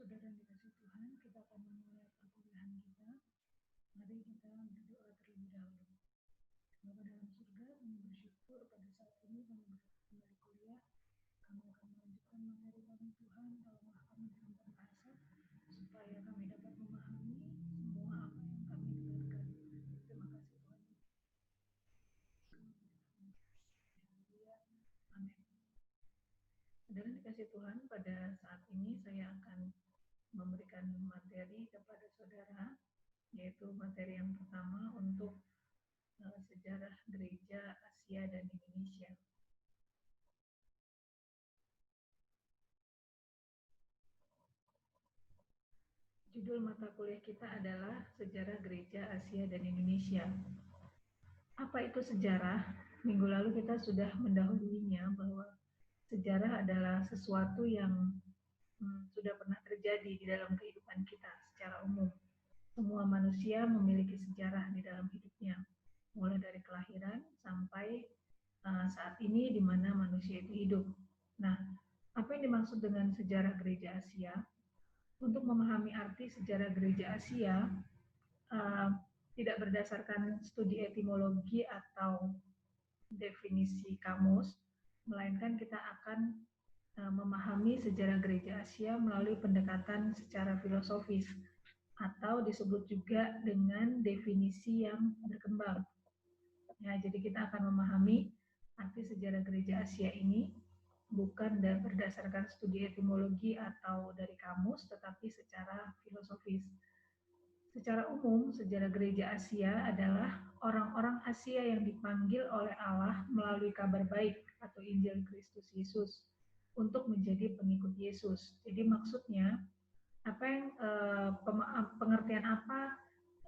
Saudara yang dikasih Tuhan, kita akan memulai perkuliahan kita. Mari kita berdoa terlebih dahulu. Bapa dalam surga, kami bersyukur pada saat ini kami kembali kuliah. Kami akan melanjutkan materi kami Tuhan, tolonglah kami dalam berbahasa, supaya kami dapat memahami semua apa yang kami dengarkan. Terima kasih Tuhan. Amin. Saudara dikasih Tuhan, pada saat ini saya akan memberikan materi kepada saudara, yaitu materi yang pertama untuk sejarah gereja Asia dan Indonesia. Judul mata kuliah kita adalah Sejarah Gereja Asia dan Indonesia. Apa itu sejarah? Minggu lalu kita sudah mendahulunya bahwa sejarah adalah sesuatu yang sudah pernah terjadi di dalam kehidupan kita secara umum. Semua manusia memiliki sejarah di dalam hidupnya, mulai dari kelahiran sampai saat ini di mana manusia itu hidup. Nah, apa yang dimaksud dengan sejarah gereja Asia? Untuk memahami arti sejarah gereja Asia, tidak berdasarkan studi etimologi atau definisi kamus, melainkan kita akan memahami sejarah gereja Asia melalui pendekatan secara filosofis, atau disebut juga dengan definisi yang berkembang. Ya, jadi kita akan memahami arti sejarah gereja Asia ini bukan berdasarkan studi etimologi atau dari kamus, tetapi secara filosofis. Secara umum, sejarah gereja Asia adalah orang-orang Asia yang dipanggil oleh Allah melalui kabar baik atau Injil Kristus Yesus untuk menjadi pengikut Yesus. Jadi maksudnya, apa yang pengertian apa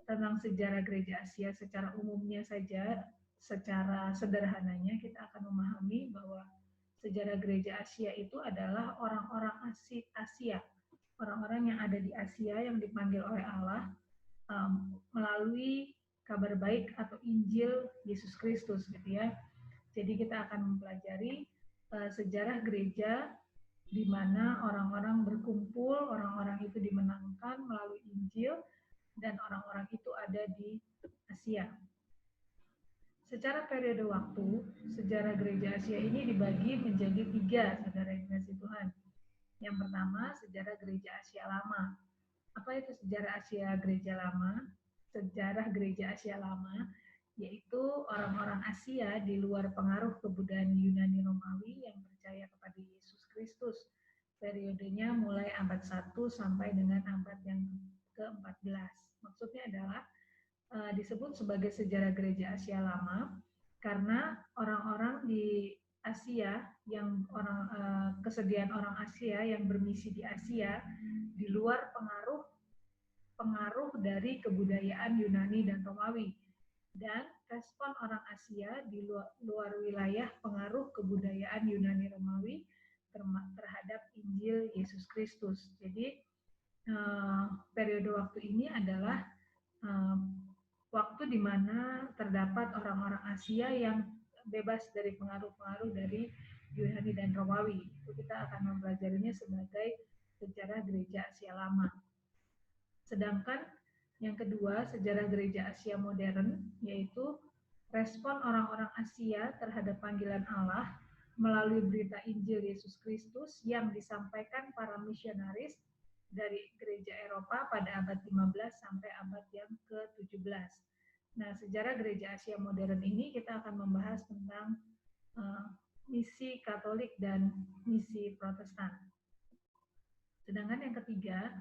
tentang sejarah gereja Asia secara umumnya saja, secara sederhananya kita akan memahami bahwa sejarah gereja Asia itu adalah orang-orang Asia, orang-orang yang ada di Asia yang dipanggil oleh Allah melalui kabar baik atau Injil Yesus Kristus, gitu ya. Jadi kita akan mempelajari sejarah gereja di mana orang-orang berkumpul, orang-orang itu dimenangkan melalui Injil, dan orang-orang itu ada di Asia. Secara periode waktu, sejarah gereja Asia ini dibagi menjadi 3, saudara yang dikasihi Tuhan. Yang pertama, sejarah gereja Asia Lama. Apa itu sejarah Asia gereja lama? Sejarah gereja Asia Lama yaitu orang-orang Asia di luar pengaruh kebudayaan Yunani Romawi yang percaya kepada Yesus Kristus. Periodenya mulai abad 1 sampai dengan abad yang ke-14. Maksudnya adalah disebut sebagai sejarah gereja Asia Lama karena orang-orang di Asia yang kesediaan orang Asia yang bermisi di Asia di luar pengaruh dari kebudayaan Yunani dan Romawi, dan respon orang Asia di luar wilayah pengaruh kebudayaan Yunani Romawi terhadap Injil Yesus Kristus. Jadi periode waktu ini adalah waktu di mana terdapat orang-orang Asia yang bebas dari pengaruh-pengaruh dari Yunani dan Romawi. Itu kita akan mempelajarinya sebagai sejarah gereja Asia Lama. Sedangkan yang kedua, sejarah gereja Asia modern, yaitu respon orang-orang Asia terhadap panggilan Allah melalui berita Injil Yesus Kristus yang disampaikan para misionaris dari gereja Eropa pada abad 15 sampai abad yang ke-17. Nah, sejarah gereja Asia modern ini kita akan membahas tentang misi Katolik dan misi Protestan. Sedangkan yang ketiga,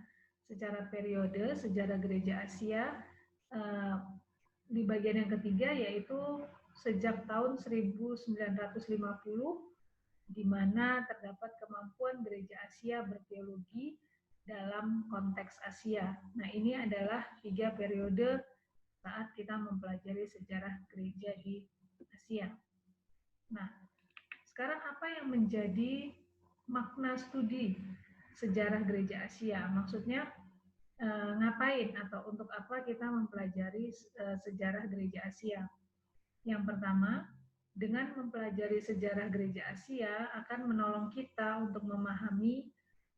secara periode sejarah gereja Asia di bagian yang ketiga yaitu sejak tahun 1950 di mana terdapat kemampuan gereja Asia berteologi dalam konteks Asia. Nah, ini adalah 3 periode saat kita mempelajari sejarah gereja di Asia. Nah, sekarang apa yang menjadi makna studi sejarah gereja Asia? Maksudnya ngapain atau untuk apa kita mempelajari sejarah gereja Asia? Yang pertama, dengan mempelajari sejarah gereja Asia akan menolong kita untuk memahami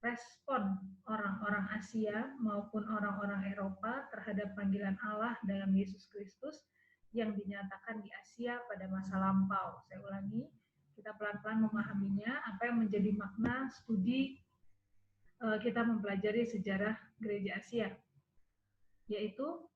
respon orang-orang Asia maupun orang-orang Eropa terhadap panggilan Allah dalam Yesus Kristus yang dinyatakan di Asia pada masa lampau. Saya ulangi, kita pelan-pelan memahaminya, apa yang menjadi makna studi kita mempelajari sejarah gereja Asia, yaitu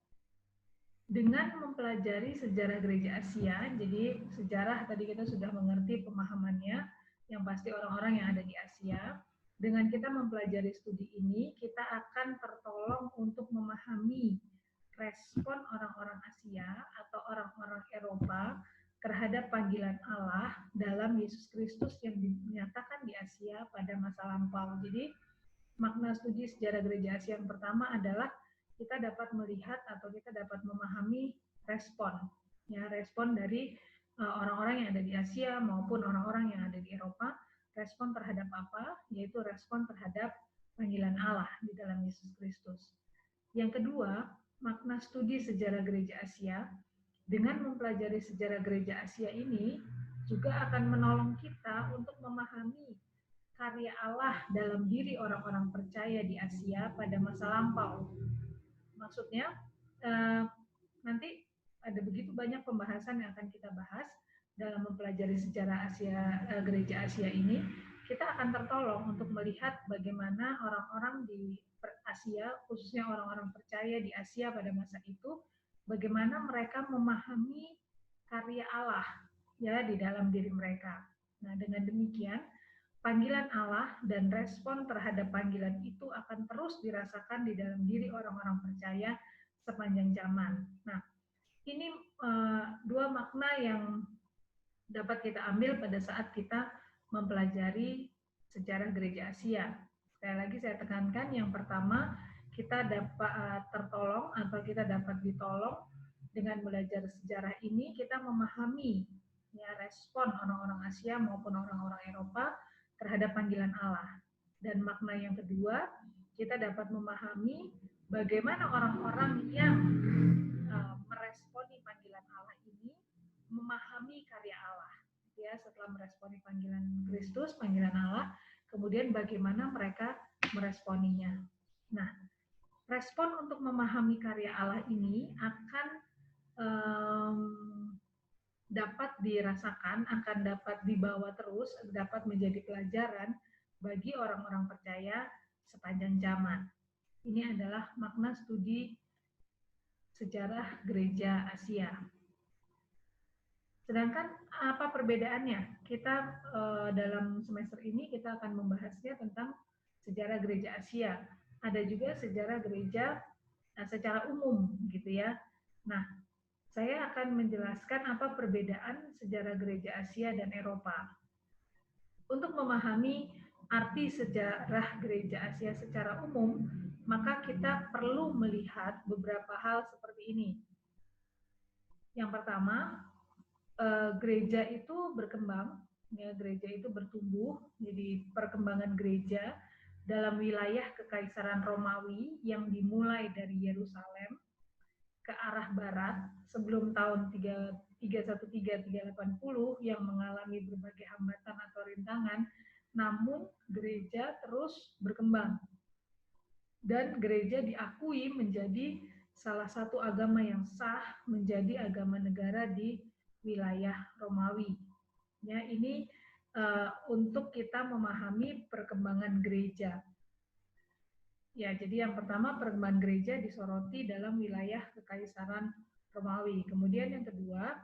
dengan mempelajari sejarah gereja Asia. Jadi sejarah tadi kita sudah mengerti pemahamannya, yang pasti orang-orang yang ada di Asia. Dengan kita mempelajari studi ini, kita akan tertolong untuk memahami respon orang-orang Asia atau orang-orang Eropa terhadap panggilan Allah dalam Yesus Kristus yang dinyatakan di Asia pada masa lampau. Jadi makna studi sejarah gereja Asia yang pertama adalah kita dapat melihat atau kita dapat memahami respon, ya, respon dari orang-orang yang ada di Asia maupun orang-orang yang ada di Eropa. Respon terhadap apa? Yaitu respon terhadap panggilan Allah di dalam Yesus Kristus. Yang kedua, makna studi sejarah gereja Asia, dengan mempelajari sejarah gereja Asia ini juga akan menolong kita untuk memahami karya Allah dalam diri orang-orang percaya di Asia pada masa lampau. Maksudnya, nanti ada begitu banyak pembahasan yang akan kita bahas dalam mempelajari sejarah gereja Asia ini. Kita akan tertolong untuk melihat bagaimana orang-orang di Asia, khususnya orang-orang percaya di Asia pada masa itu, bagaimana mereka memahami karya Allah ya di dalam diri mereka. Nah, dengan demikian panggilan Allah dan respon terhadap panggilan itu akan terus dirasakan di dalam diri orang-orang percaya sepanjang zaman. Nah, ini dua makna yang dapat kita ambil pada saat kita mempelajari sejarah gereja Asia. Sekali lagi saya tekankan, yang pertama kita dapat tertolong atau kita dapat ditolong dengan belajar sejarah ini, kita memahami ya respon orang-orang Asia maupun orang-orang Eropa terhadap panggilan Allah. Dan makna yang kedua, kita dapat memahami bagaimana orang-orang yang meresponi panggilan Allah ini memahami karya Allah. Ya, setelah meresponi panggilan Kristus, panggilan Allah, kemudian bagaimana mereka meresponinya. Nah, respon untuk memahami karya Allah ini akan dapat dirasakan, akan dapat dibawa terus, dapat menjadi pelajaran bagi orang-orang percaya sepanjang zaman. Ini adalah makna studi sejarah gereja Asia. Sedangkan apa perbedaannya? Kita dalam semester ini kita akan membahasnya tentang sejarah gereja Asia. Ada juga sejarah gereja secara umum, gitu ya. Nah, saya akan menjelaskan apa perbedaan sejarah gereja Asia dan Eropa. Untuk memahami arti sejarah gereja Asia secara umum, maka kita perlu melihat beberapa hal seperti ini. Yang pertama, gereja itu berkembang, ya, gereja itu bertumbuh. Jadi perkembangan gereja dalam wilayah Kekaisaran Romawi yang dimulai dari Yerusalem ke arah barat sebelum tahun 313-380 yang mengalami berbagai hambatan atau rintangan, namun gereja terus berkembang dan gereja diakui menjadi salah satu agama yang sah, menjadi agama negara di wilayah Romawi. Ya, ini untuk kita memahami perkembangan gereja. Ya, jadi yang pertama perkembangan gereja disoroti dalam wilayah Kekaisaran Romawi. Kemudian yang kedua,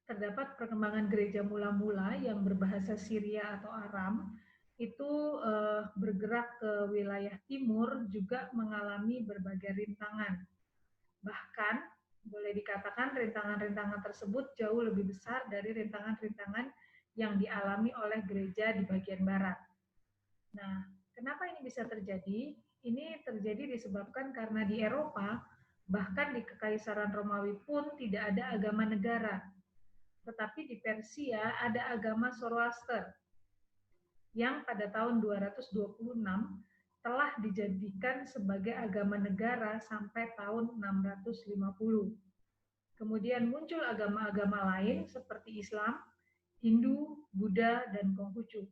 terdapat perkembangan gereja mula-mula yang berbahasa Syria atau Aram, itu bergerak ke wilayah timur juga mengalami berbagai rintangan. Bahkan boleh dikatakan rintangan-rintangan tersebut jauh lebih besar dari rintangan-rintangan yang dialami oleh gereja di bagian barat. Nah, kenapa ini bisa terjadi? Ini terjadi disebabkan karena di Eropa, bahkan di Kekaisaran Romawi pun tidak ada agama negara. Tetapi di Persia ada agama Zoroaster yang pada tahun 226 telah dijadikan sebagai agama negara sampai tahun 650. Kemudian muncul agama-agama lain seperti Islam, Hindu, Buddha, dan Konghucu.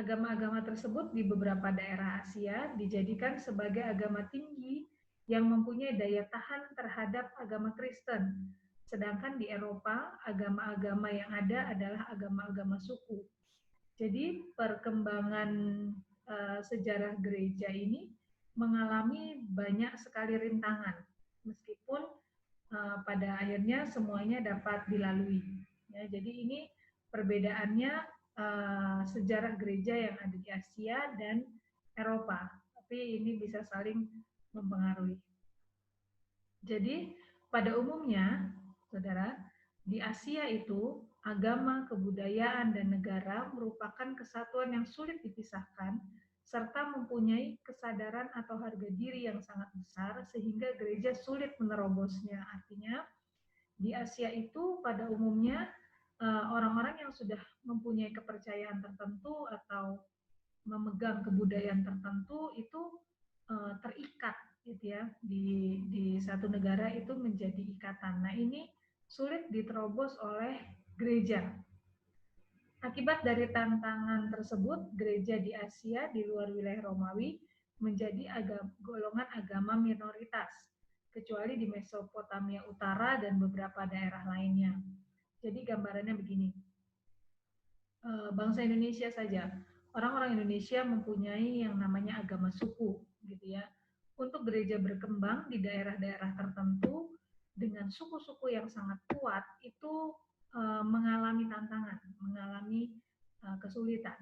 Agama-agama tersebut di beberapa daerah Asia dijadikan sebagai agama tinggi yang mempunyai daya tahan terhadap agama Kristen. Sedangkan di Eropa, agama-agama yang ada adalah agama-agama suku. Jadi perkembangan sejarah gereja ini mengalami banyak sekali rintangan, meskipun pada akhirnya semuanya dapat dilalui. Ya, jadi ini perbedaannya sejarah gereja yang ada di Asia dan Eropa, tapi ini bisa saling mempengaruhi. Jadi pada umumnya, saudara, di Asia itu agama, kebudayaan, dan negara merupakan kesatuan yang sulit dipisahkan serta mempunyai kesadaran atau harga diri yang sangat besar sehingga gereja sulit menerobosnya. Artinya di Asia itu pada umumnya orang-orang yang sudah mempunyai kepercayaan tertentu atau memegang kebudayaan tertentu itu terikat gitu ya di satu negara itu menjadi ikatan. Nah, ini sulit diterobos oleh gereja. Akibat dari tantangan tersebut, gereja di Asia di luar wilayah Romawi menjadi golongan agama minoritas, kecuali di Mesopotamia Utara dan beberapa daerah lainnya. Jadi gambarannya begini, bangsa Indonesia saja, orang-orang Indonesia mempunyai yang namanya agama suku, gitu ya. Untuk gereja berkembang di daerah-daerah tertentu dengan suku-suku yang sangat kuat itu mengalami tantangan, mengalami kesulitan,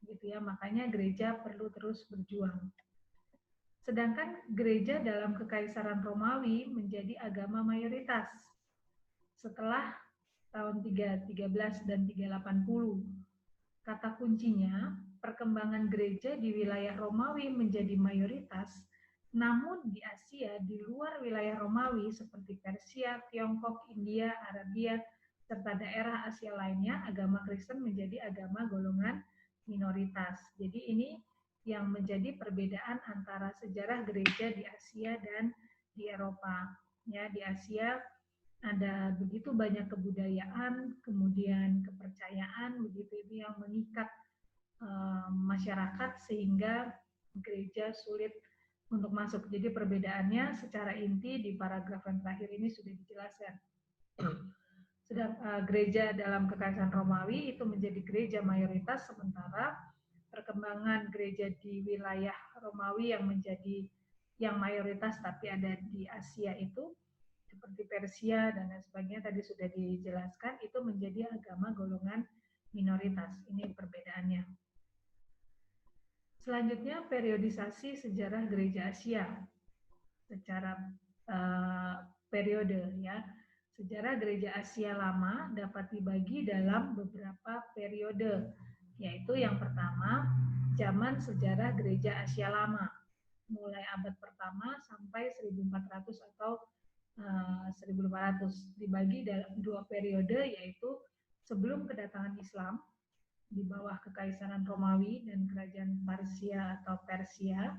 gitu ya. Makanya gereja perlu terus berjuang. Sedangkan gereja dalam Kekaisaran Romawi menjadi agama mayoritas setelah tahun 313 dan 380. Kata kuncinya, perkembangan gereja di wilayah Romawi menjadi mayoritas, namun di Asia di luar wilayah Romawi seperti Persia, Tiongkok, India, Arabia, serta daerah Asia lainnya, agama Kristen menjadi agama golongan minoritas. Jadi ini yang menjadi perbedaan antara sejarah gereja di Asia dan di Eropa. Ya, di Asia ada begitu banyak kebudayaan, kemudian kepercayaan, begitu itu yang mengikat masyarakat sehingga gereja sulit untuk masuk. Jadi perbedaannya secara inti di paragraf yang terakhir ini sudah dijelaskan. Sedang gereja dalam Kekaisaran Romawi itu menjadi gereja mayoritas, sementara perkembangan gereja di wilayah Romawi yang menjadi yang mayoritas tapi ada di Asia itu seperti Persia dan lain sebagainya tadi sudah dijelaskan, itu menjadi agama golongan minoritas. Ini perbedaannya. Selanjutnya periodisasi sejarah gereja Asia secara periode ya. Sejarah gereja Asia lama dapat dibagi dalam beberapa periode, yaitu yang pertama zaman sejarah gereja Asia lama mulai abad pertama sampai 1400 atau 1500 dibagi dalam dua periode, yaitu sebelum kedatangan Islam di bawah Kekaisaran Romawi dan Kerajaan Parsia atau Persia,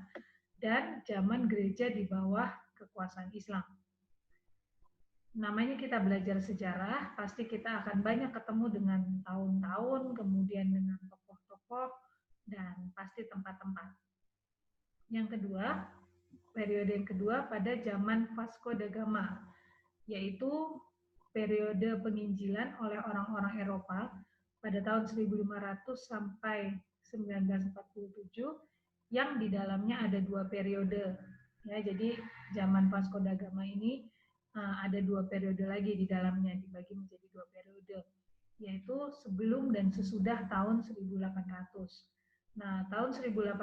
dan zaman gereja di bawah kekuasaan Islam. Namanya kita belajar sejarah, pasti kita akan banyak ketemu dengan tahun-tahun, kemudian dengan tokoh-tokoh, dan pasti tempat-tempat. Yang kedua, periode yang kedua pada zaman Vasco da Gama, yaitu periode penginjilan oleh orang-orang Eropa pada tahun 1500 sampai 1947, yang di dalamnya ada dua periode. Ya, jadi zaman Vasco da Gama ini ada dua periode lagi di dalamnya, dibagi menjadi dua periode, yaitu sebelum dan sesudah tahun 1800. Nah, tahun 1800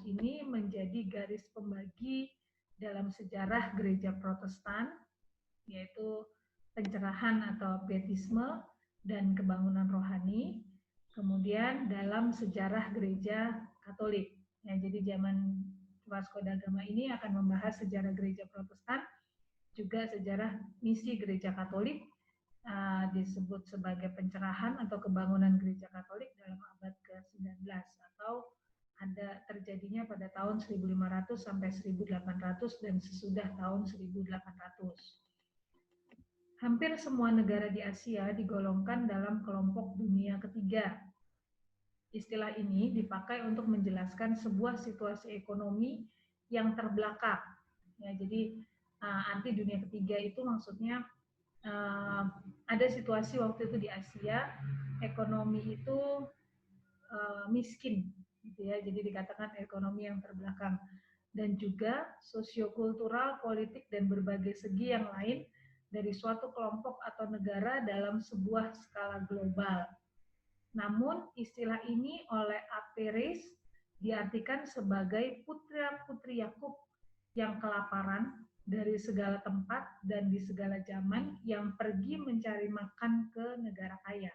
ini menjadi garis pembagi dalam sejarah gereja Protestan, yaitu pencerahan atau pietisme dan kebangunan rohani. Kemudian dalam sejarah gereja Katolik. Ya, jadi zaman Vasco da Gama ini akan membahas sejarah gereja Protestan, juga sejarah misi gereja Katolik, disebut sebagai pencerahan atau kebangunan gereja Katolik dalam abad ke-19 atau ada terjadinya pada tahun 1500 sampai 1800 dan sesudah tahun 1800. Hampir semua negara di Asia digolongkan dalam kelompok dunia ketiga, Istilah ini dipakai untuk menjelaskan sebuah situasi ekonomi yang terbelakang. Ya, jadi anti dunia ketiga itu maksudnya ada situasi waktu itu di Asia, ekonomi itu miskin, gitu ya. Jadi dikatakan ekonomi yang terbelakang. Dan juga sosiokultural, politik, dan berbagai segi yang lain dari suatu kelompok atau negara dalam sebuah skala global. Namun istilah ini oleh Aperis diartikan sebagai putra-putri Yakub yang kelaparan dari segala tempat dan di segala zaman yang pergi mencari makan ke negara kaya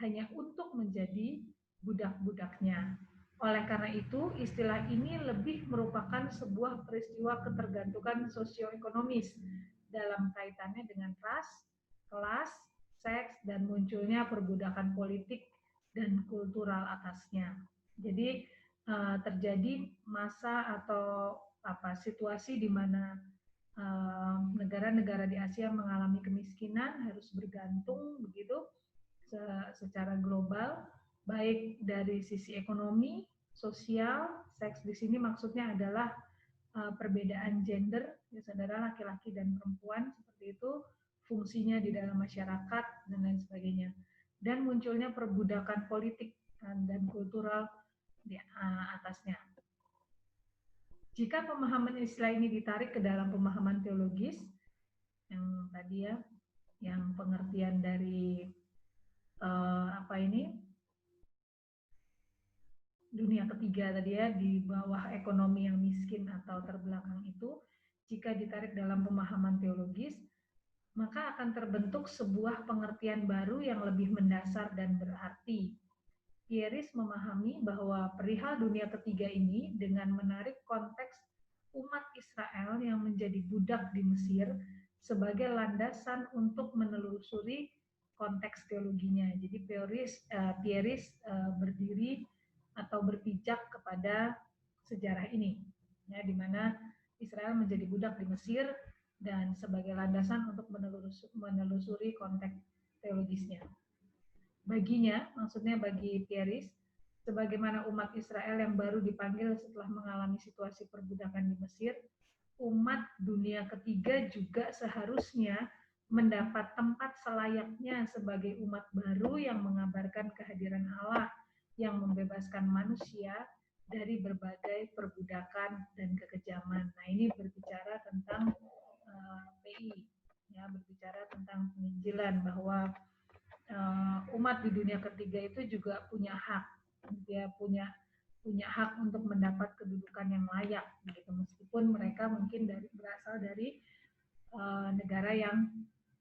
hanya untuk menjadi budak-budaknya. Oleh karena itu, istilah ini lebih merupakan sebuah peristiwa ketergantungan sosioekonomis dalam kaitannya dengan ras, kelas, seks, dan munculnya perbudakan politik dan kultural atasnya. Jadi terjadi masa atau situasi di mana negara-negara di Asia mengalami kemiskinan, harus bergantung begitu secara global, baik dari sisi ekonomi, sosial, seks di sini maksudnya adalah perbedaan gender, ya saudara, laki-laki dan perempuan seperti itu, fungsinya di dalam masyarakat dan lain sebagainya. Dan munculnya perbudakan politik dan kultural di atasnya. Jika pemahaman istilah ini ditarik ke dalam pemahaman teologis, yang tadi ya, yang pengertian dari dunia ketiga tadi ya, di bawah ekonomi yang miskin atau terbelakang itu, jika ditarik dalam pemahaman teologis, maka akan terbentuk sebuah pengertian baru yang lebih mendasar dan berarti. Pieris memahami bahwa perihal dunia ketiga ini dengan menarik konteks umat Israel yang menjadi budak di Mesir sebagai landasan untuk menelusuri konteks teologinya. Jadi Pieris berdiri atau berpijak kepada sejarah ini, ya, di mana Israel menjadi budak di Mesir dan sebagai landasan untuk menelusuri konteks teologisnya. Baginya, maksudnya bagi Pieris, sebagaimana umat Israel yang baru dipanggil setelah mengalami situasi perbudakan di Mesir, umat dunia ketiga juga seharusnya mendapat tempat selayaknya sebagai umat baru yang mengabarkan kehadiran Allah yang membebaskan manusia dari berbagai perbudakan dan kekejaman. Nah, ini berbicara tentang PI, ya, berbicara tentang penginjilan, bahwa umat di dunia ketiga itu juga punya hak, dia punya hak untuk mendapat kedudukan yang layak, gitu, meskipun mereka mungkin berasal dari negara yang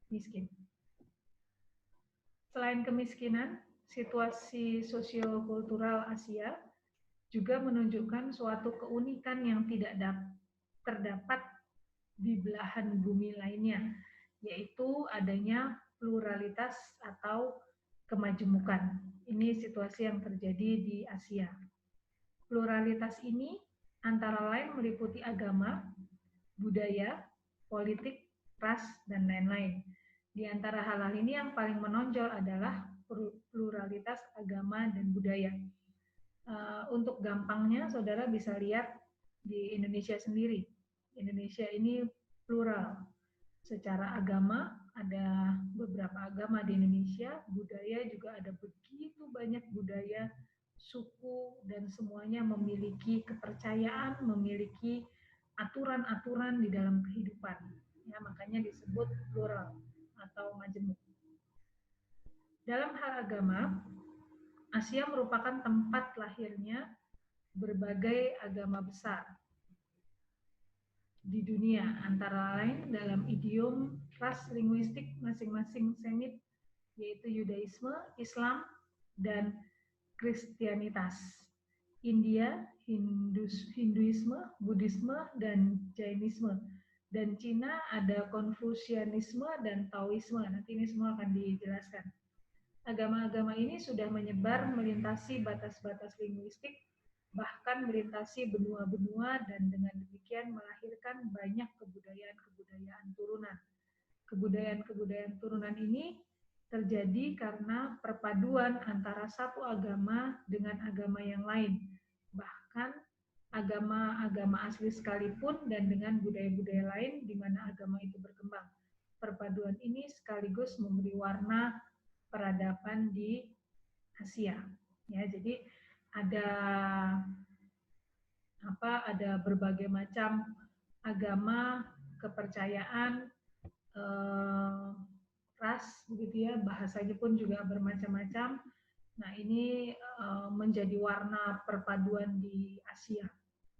miskin. Selain kemiskinan, situasi sosiokultural Asia juga menunjukkan suatu keunikan yang tidak terdapat di belahan bumi lainnya, yaitu adanya pluralitas atau kemajemukan. Ini situasi yang terjadi di Asia. Pluralitas ini antara lain meliputi agama, budaya, politik, ras, dan lain-lain. Di antara hal-hal ini yang paling menonjol adalah pluralitas agama dan budaya. Untuk gampangnya, saudara bisa lihat di Indonesia sendiri. Indonesia ini plural. Secara agama, ada beberapa agama di Indonesia, budaya juga ada begitu banyak budaya, suku, dan semuanya memiliki kepercayaan, memiliki aturan-aturan di dalam kehidupan. Ya, makanya disebut plural atau majemuk. Dalam hal agama, Asia merupakan tempat lahirnya berbagai agama besar di dunia, antara lain dalam idiom ras linguistik masing-masing Semit, yaitu Yudaisme, Islam, dan Kristianitas. India, Hinduisme, Buddhisme, dan Jainisme. Dan Cina ada Konfusianisme dan Taoisme. Nanti ini semua akan dijelaskan. Agama-agama ini sudah menyebar melintasi batas-batas linguistik, bahkan melintasi benua-benua, dan dengan demikian melahirkan banyak kebudayaan-kebudayaan turunan. Kebudayaan-kebudayaan turunan ini terjadi karena perpaduan antara satu agama dengan agama yang lain, bahkan agama-agama asli sekalipun dan dengan budaya-budaya lain di mana agama itu berkembang. Perpaduan ini sekaligus memberi warna peradaban di Asia. Ya, jadi ada berbagai macam agama, kepercayaan, ras, begitu ya, bahasanya pun juga bermacam-macam. Nah, ini menjadi warna perpaduan di Asia.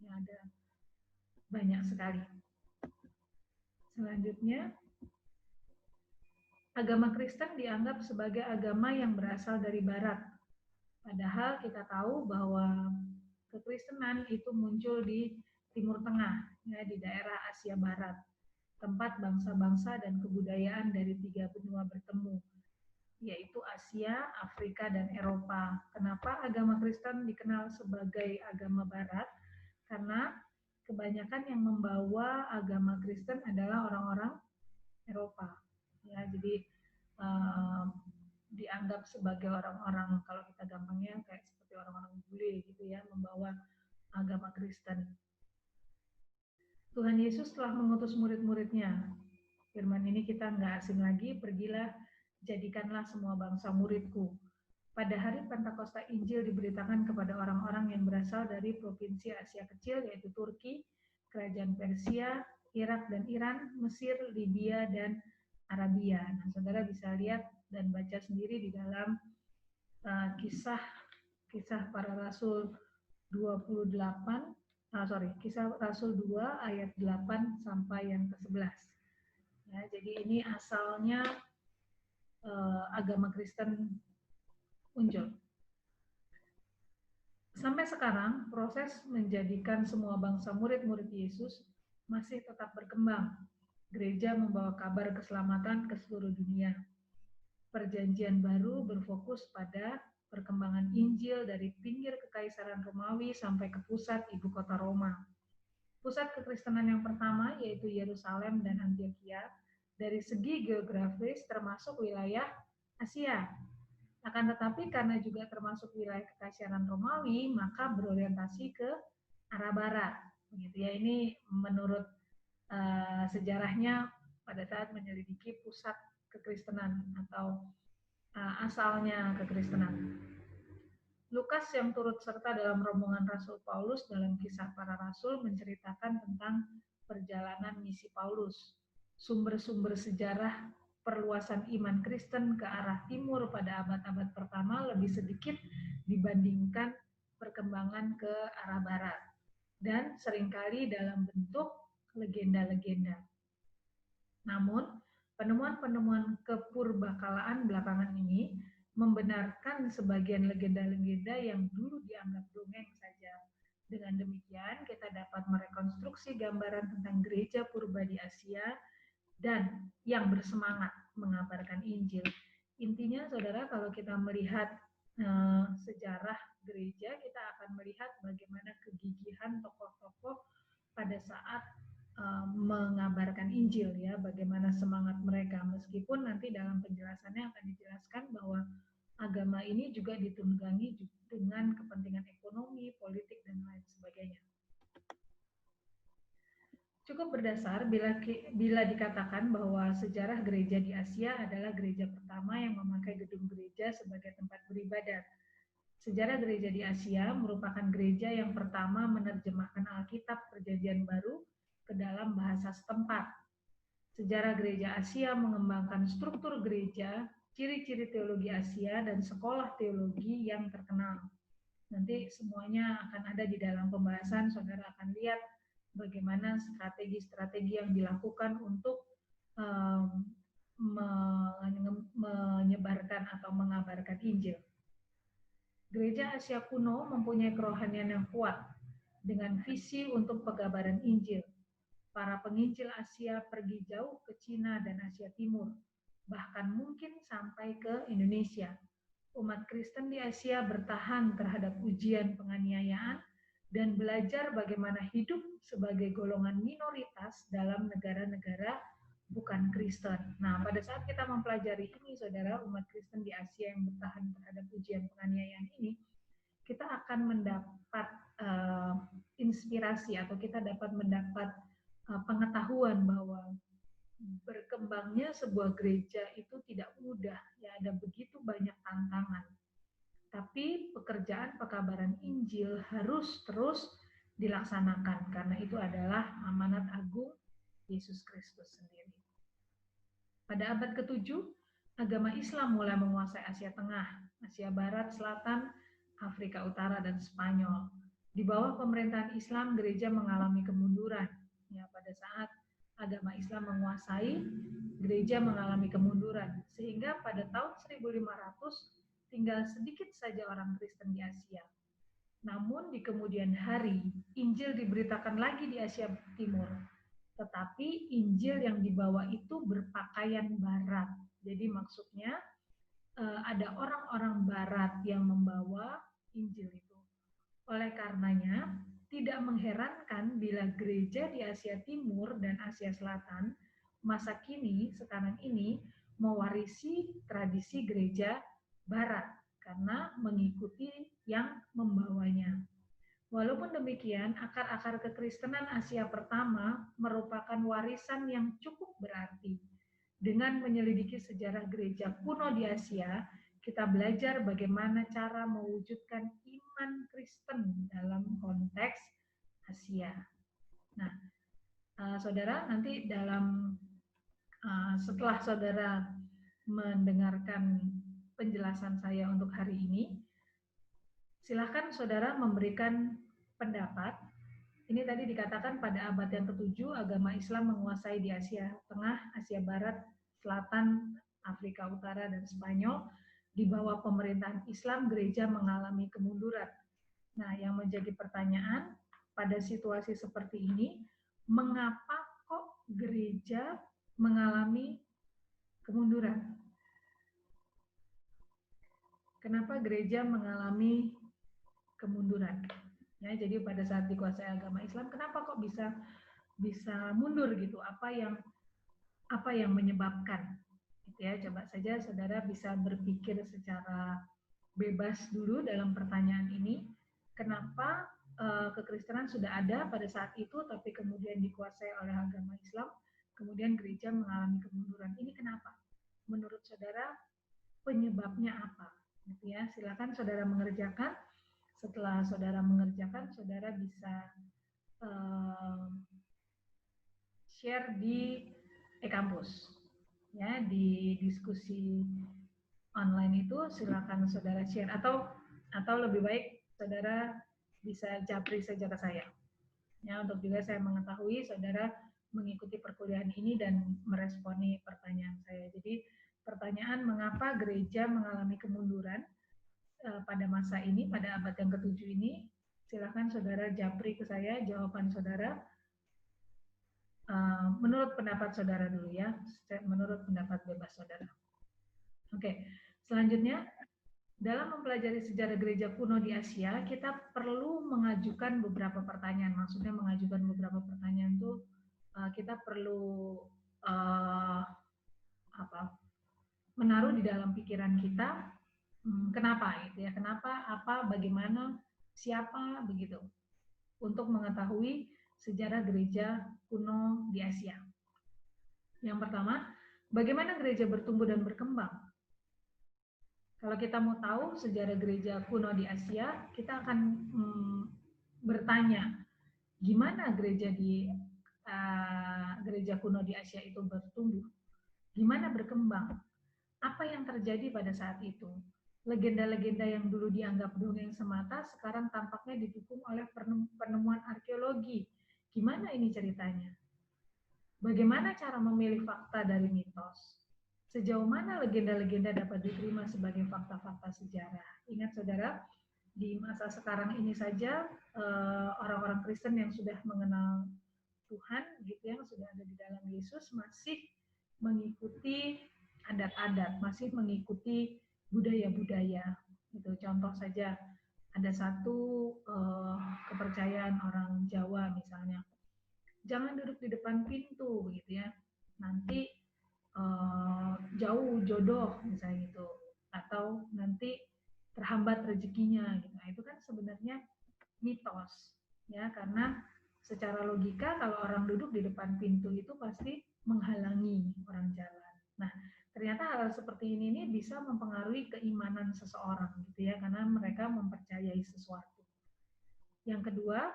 Ya, ada banyak sekali. Selanjutnya, agama Kristen dianggap sebagai agama yang berasal dari Barat. Padahal kita tahu bahwa kekristenan itu muncul di Timur Tengah, ya, di daerah Asia Barat, tempat bangsa-bangsa dan kebudayaan dari 3 benua bertemu, yaitu Asia, Afrika, dan Eropa. Kenapa agama Kristen dikenal sebagai agama Barat? Karena kebanyakan yang membawa agama Kristen adalah orang-orang Eropa. Ya, jadi dianggap sebagai orang-orang, kalau kita gampangnya kayak seperti orang-orang bule gitu ya, membawa agama Kristen. Tuhan Yesus telah mengutus murid-muridnya. Firman ini kita nggak asing lagi, pergilah, jadikanlah semua bangsa muridku. Pada hari Pentakosta, Injil diberitakan kepada orang-orang yang berasal dari provinsi Asia Kecil, yaitu Turki, kerajaan Persia, Irak dan Iran, Mesir, Libya, dan Arabia. Nah, saudara bisa lihat dan baca sendiri di dalam kisah para Rasul 28, Kisah Rasul 2 ayat 8 sampai yang ke-11. Ya, jadi ini asalnya agama Kristen muncul. Sampai sekarang, proses menjadikan semua bangsa murid-murid Yesus masih tetap berkembang. Gereja membawa kabar keselamatan ke seluruh dunia. Perjanjian baru berfokus pada perkembangan Injil dari pinggir Kekaisaran Romawi sampai ke pusat ibu kota Roma. Pusat kekristenan yang pertama yaitu Yerusalem dan Antioquia dari segi geografis termasuk wilayah Asia. Akan tetapi karena juga termasuk wilayah Kekaisaran Romawi, maka berorientasi ke arah barat. Begitu ya, ini menurut sejarahnya pada saat menyelidiki pusat kekristenan atau asalnya kekristenan. Lukas yang turut serta dalam rombongan Rasul Paulus dalam Kisah Para Rasul menceritakan tentang perjalanan misi Paulus. Sumber-sumber sejarah perluasan iman Kristen ke arah timur pada abad-abad pertama lebih sedikit dibandingkan perkembangan ke arah barat, dan seringkali dalam bentuk legenda-legenda. Namun, penemuan-penemuan kepurbakalaan belakangan ini membenarkan sebagian legenda-legenda yang dulu dianggap dongeng saja. Dengan demikian, kita dapat merekonstruksi gambaran tentang gereja purba di Asia dan yang bersemangat mengabarkan Injil. Intinya, saudara, kalau kita melihat sejarah gereja, kita akan melihat bagaimana kegigihan tokoh-tokoh pada saat mengabarkan Injil, ya, bagaimana semangat mereka, meskipun nanti dalam penjelasannya akan dijelaskan bahwa agama ini juga ditunggangi dengan kepentingan ekonomi, politik, dan lain sebagainya. Cukup berdasar bila dikatakan bahwa sejarah gereja di Asia adalah gereja pertama yang memakai gedung gereja sebagai tempat beribadat. Sejarah gereja di Asia merupakan gereja yang pertama menerjemahkan Alkitab Perjanjian Baru ke dalam bahasa setempat. Sejarah gereja Asia mengembangkan struktur gereja, ciri-ciri teologi Asia, dan sekolah teologi yang terkenal. Nanti semuanya akan ada di dalam pembahasan, saudara akan lihat bagaimana strategi-strategi yang dilakukan untuk menyebarkan atau mengabarkan Injil. Gereja Asia kuno mempunyai kerohanian yang kuat dengan visi untuk pengabaran Injil. Para penginjil Asia pergi jauh ke Cina dan Asia Timur, bahkan mungkin sampai ke Indonesia. Umat Kristen di Asia bertahan terhadap ujian penganiayaan dan belajar bagaimana hidup sebagai golongan minoritas dalam negara-negara bukan Kristen. Nah, pada saat kita mempelajari ini, saudara, umat Kristen di Asia yang bertahan terhadap ujian penganiayaan ini, kita akan mendapat inspirasi atau kita dapat mendapat pengetahuan bahwa berkembangnya sebuah gereja itu tidak mudah, ya ada begitu banyak tantangan. Tapi pekerjaan pekabaran Injil harus terus dilaksanakan karena itu adalah amanat agung Yesus Kristus sendiri. Pada abad ke-7, agama Islam mulai menguasai Asia Tengah, Asia Barat, Selatan, Afrika Utara, dan Spanyol. Di bawah pemerintahan Islam, gereja mengalami kemunduran. Ya, pada saat agama Islam menguasai, gereja mengalami kemunduran. Sehingga pada tahun 1500, tinggal sedikit saja orang Kristen di Asia. Namun di kemudian hari, Injil diberitakan lagi di Asia Timur. Tetapi Injil yang dibawa itu berpakaian barat. Jadi maksudnya ada orang-orang barat yang membawa Injil itu. Oleh karenanya, tidak mengherankan bila gereja di Asia Timur dan Asia Selatan masa kini, sekarang ini, mewarisi tradisi gereja Barat karena mengikuti yang membawanya. Walaupun demikian, akar-akar kekristenan Asia pertama merupakan warisan yang cukup berarti. Dengan menyelidiki sejarah gereja kuno di Asia, kita belajar bagaimana cara mewujudkan iman Kristen dalam konteks Asia. Nah, saudara, nanti setelah saudara mendengarkan penjelasan saya untuk hari ini, silahkan saudara memberikan pendapat. Ini tadi dikatakan pada abad yang ke-7 agama Islam menguasai di Asia Tengah, Asia Barat, Selatan, Afrika Utara, dan Spanyol. Di bawah pemerintahan Islam, gereja mengalami kemunduran. Nah, yang menjadi pertanyaan pada situasi seperti ini, mengapa kok gereja mengalami kemunduran? Kenapa gereja mengalami kemunduran? Ya, jadi pada saat dikuasai agama Islam, kenapa kok bisa mundur gitu? Apa yang menyebabkan? Gitu ya, coba saja saudara bisa berpikir secara bebas dulu dalam pertanyaan ini. Kenapa kekristenan sudah ada pada saat itu, tapi kemudian dikuasai oleh agama Islam, kemudian gereja mengalami kemunduran? Ini kenapa? Menurut saudara penyebabnya apa? Gitu ya, silakan saudara mengerjakan. Setelah saudara mengerjakan, saudara bisa share di e-kampus. Ya, di diskusi online itu silakan saudara share atau lebih baik saudara bisa japri saja ke saya. Ya, untuk juga saya mengetahui saudara mengikuti perkuliahan ini dan meresponi pertanyaan saya. Jadi pertanyaan mengapa gereja mengalami kemunduran pada masa ini, pada abad yang ke-7 ini, silakan saudara japri ke saya jawaban saudara menurut pendapat saudara dulu ya, menurut pendapat bebas saudara. Oke, selanjutnya dalam mempelajari sejarah gereja kuno di Asia, kita perlu mengajukan beberapa pertanyaan. Maksudnya mengajukan beberapa pertanyaan itu kita perlu menaruh di dalam pikiran kita kenapa gitu ya, kenapa, apa, bagaimana, siapa begitu, untuk mengetahui sejarah gereja kuno di Asia. Yang pertama, bagaimana gereja bertumbuh dan berkembang? Kalau kita mau tahu sejarah gereja kuno di Asia, kita akan bertanya, gimana gereja kuno di Asia itu bertumbuh? Gimana berkembang? Apa yang terjadi pada saat itu? Legenda-legenda yang dulu dianggap dongeng semata sekarang tampaknya didukung oleh penemuan arkeologi. Gimana ini ceritanya? Bagaimana cara memilih fakta dari mitos? Sejauh mana legenda-legenda dapat diterima sebagai fakta-fakta sejarah? Ingat saudara, di masa sekarang ini saja orang-orang Kristen yang sudah mengenal Tuhan, gitu, yang sudah ada di dalam Yesus, masih mengikuti adat-adat, masih mengikuti budaya-budaya. Gitu. Contoh saja, ada satu kepercayaan orang Jawa misalnya, jangan duduk di depan pintu, begitu ya. nanti jauh jodoh misalnya gitu, atau nanti terhambat rezekinya gitu. Nah, itu kan sebenarnya mitos ya, karena secara logika kalau orang duduk di depan pintu itu pasti menghalangi orang jalan. Nah, ternyata hal seperti ini nih bisa mempengaruhi keimanan seseorang gitu ya, karena mereka mempercayai sesuatu. Yang kedua,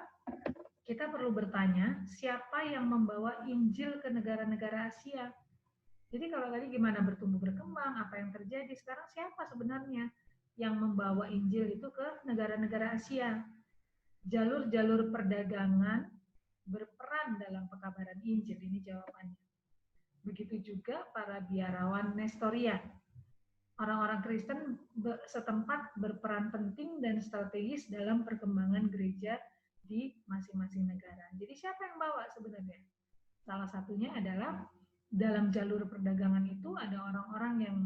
kita perlu bertanya, siapa yang membawa Injil ke negara-negara Asia? Jadi kalau tadi gimana bertumbuh berkembang, apa yang terjadi, sekarang siapa sebenarnya yang membawa Injil itu ke negara-negara Asia? Jalur-jalur perdagangan berperan dalam pekabaran Injil, ini jawabannya. Begitu juga para biarawan Nestorian. Orang-orang Kristen setempat berperan penting dan strategis dalam perkembangan gereja di masing-masing negara. Jadi siapa yang bawa sebenarnya? Salah satunya adalah dalam jalur perdagangan itu ada orang-orang yang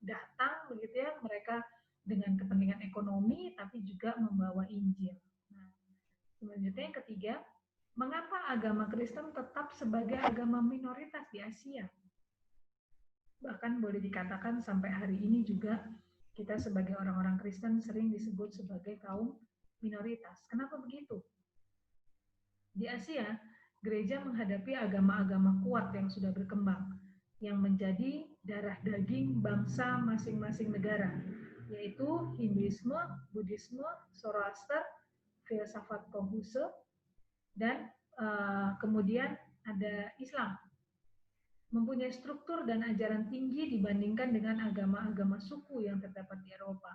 datang begitu ya, mereka dengan kepentingan ekonomi tapi juga membawa Injil. Nah, selanjutnya yang ketiga, mengapa agama Kristen tetap sebagai agama minoritas di Asia? Bahkan boleh dikatakan sampai hari ini juga kita sebagai orang-orang Kristen sering disebut sebagai kaum minoritas. Kenapa begitu? Di Asia, gereja menghadapi agama-agama kuat yang sudah berkembang, yang menjadi darah daging bangsa masing-masing negara, yaitu Hinduisme, Buddhisme, Zoroaster, filsafat Konghucu, dan kemudian ada Islam. Mempunyai struktur dan ajaran tinggi dibandingkan dengan agama-agama suku yang terdapat di Eropa,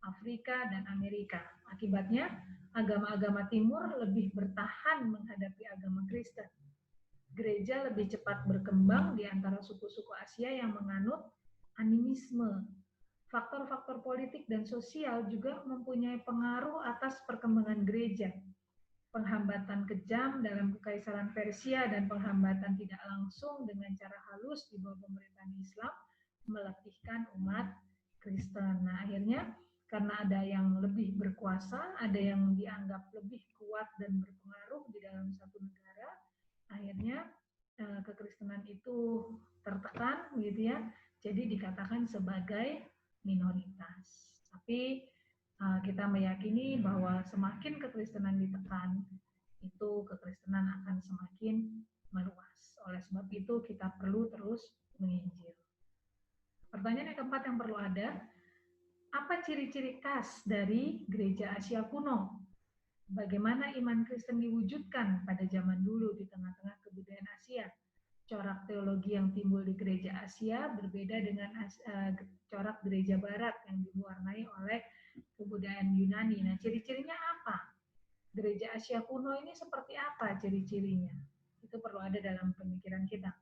Afrika, dan Amerika. Akibatnya, agama-agama timur lebih bertahan menghadapi agama Kristen. Gereja lebih cepat berkembang di antara suku-suku Asia yang menganut animisme. Faktor-faktor politik dan sosial juga mempunyai pengaruh atas perkembangan gereja. Penghambatan kejam dalam Kekaisaran Persia dan penghambatan tidak langsung dengan cara halus di bawah pemerintahan Islam meletihkan umat Kristen. Nah, akhirnya karena ada yang lebih berkuasa, ada yang dianggap lebih kuat dan berpengaruh di dalam satu negara, akhirnya kekristenan itu tertekan gitu ya, jadi dikatakan sebagai minoritas. Tapi kita meyakini bahwa semakin kekristenan ditekan, itu kekristenan akan semakin meluas. Oleh sebab itu kita perlu terus menginjil. Pertanyaan yang keempat yang perlu ada, apa ciri-ciri khas dari gereja Asia kuno? Bagaimana iman Kristen diwujudkan pada zaman dulu di tengah-tengah kebudayaan Asia? Corak teologi yang timbul di gereja Asia berbeda dengan corak gereja Barat yang diwarnai oleh kebudayaan Yunani. Nah, ciri-cirinya apa? Gereja Asia kuno ini seperti apa ciri-cirinya? Itu perlu ada dalam pemikiran kita.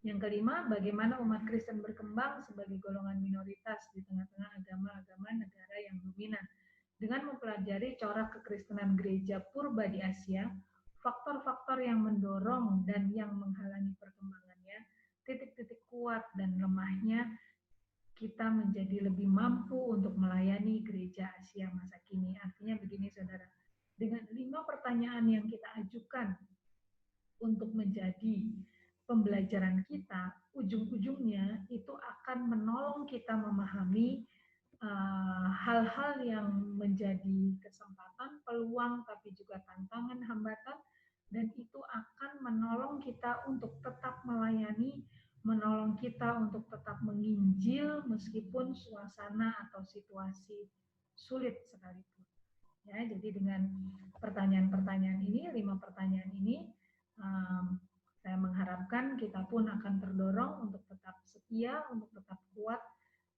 Yang kelima, bagaimana umat Kristen berkembang sebagai golongan minoritas di tengah-tengah agama-agama negara yang dominan. Dengan mempelajari corak kekristenan gereja purba di Asia, faktor-faktor yang mendorong dan yang menghalangi perkembangannya, titik-titik kuat dan lemahnya, kita menjadi lebih mampu untuk melayani gereja Asia masa kini. Artinya begini saudara, dengan 5 pertanyaan yang kita ajukan untuk menjadi pembelajaran kita, ujung-ujungnya itu akan menolong kita memahami hal-hal yang menjadi kesempatan, peluang, tapi juga tantangan, hambatan, dan itu akan menolong kita untuk tetap melayani, menolong kita untuk tetap menginjil meskipun suasana atau situasi sulit sekalipun. Ya, jadi dengan pertanyaan-pertanyaan ini, 5 pertanyaan ini, saya mengharapkan kita pun akan terdorong untuk tetap setia, untuk tetap kuat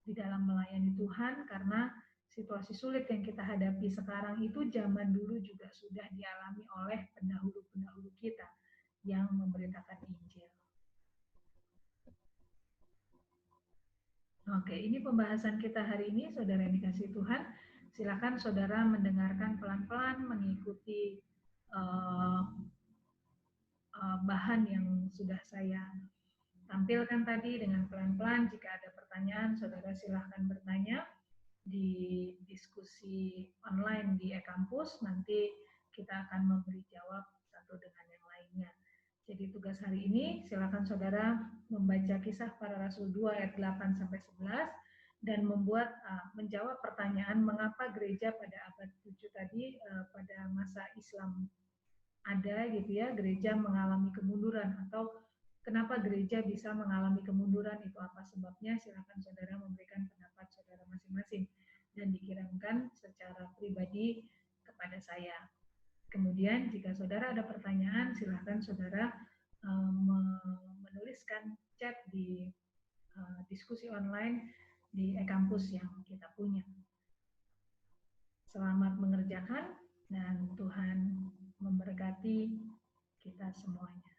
di dalam melayani Tuhan, karena situasi sulit yang kita hadapi sekarang itu zaman dulu juga sudah dialami oleh pendahulu-pendahulu kita yang memberitakan Injil. Oke, ini pembahasan kita hari ini, saudara yang dikasihi Tuhan. Silakan saudara mendengarkan pelan-pelan, mengikuti bahan yang sudah saya tampilkan tadi dengan pelan-pelan. Jika ada pertanyaan, saudara silahkan bertanya di diskusi online di e-kampus. Nanti kita akan memberi jawab satu dengan yang lainnya. Jadi tugas hari ini, silakan saudara membaca Kisah Para Rasul 2 ayat 8 sampai 11 dan menjawab pertanyaan mengapa gereja pada abad 7 tadi pada masa Islam ada gitu ya, gereja mengalami kemunduran, atau kenapa gereja bisa mengalami kemunduran, itu apa sebabnya. Silakan saudara memberikan pendapat saudara masing-masing dan dikirimkan secara pribadi kepada saya. Kemudian jika saudara ada pertanyaan, silakan saudara menuliskan chat di diskusi online di e-kampus yang kita punya. Selamat mengerjakan dan Tuhan memberkati kita semuanya.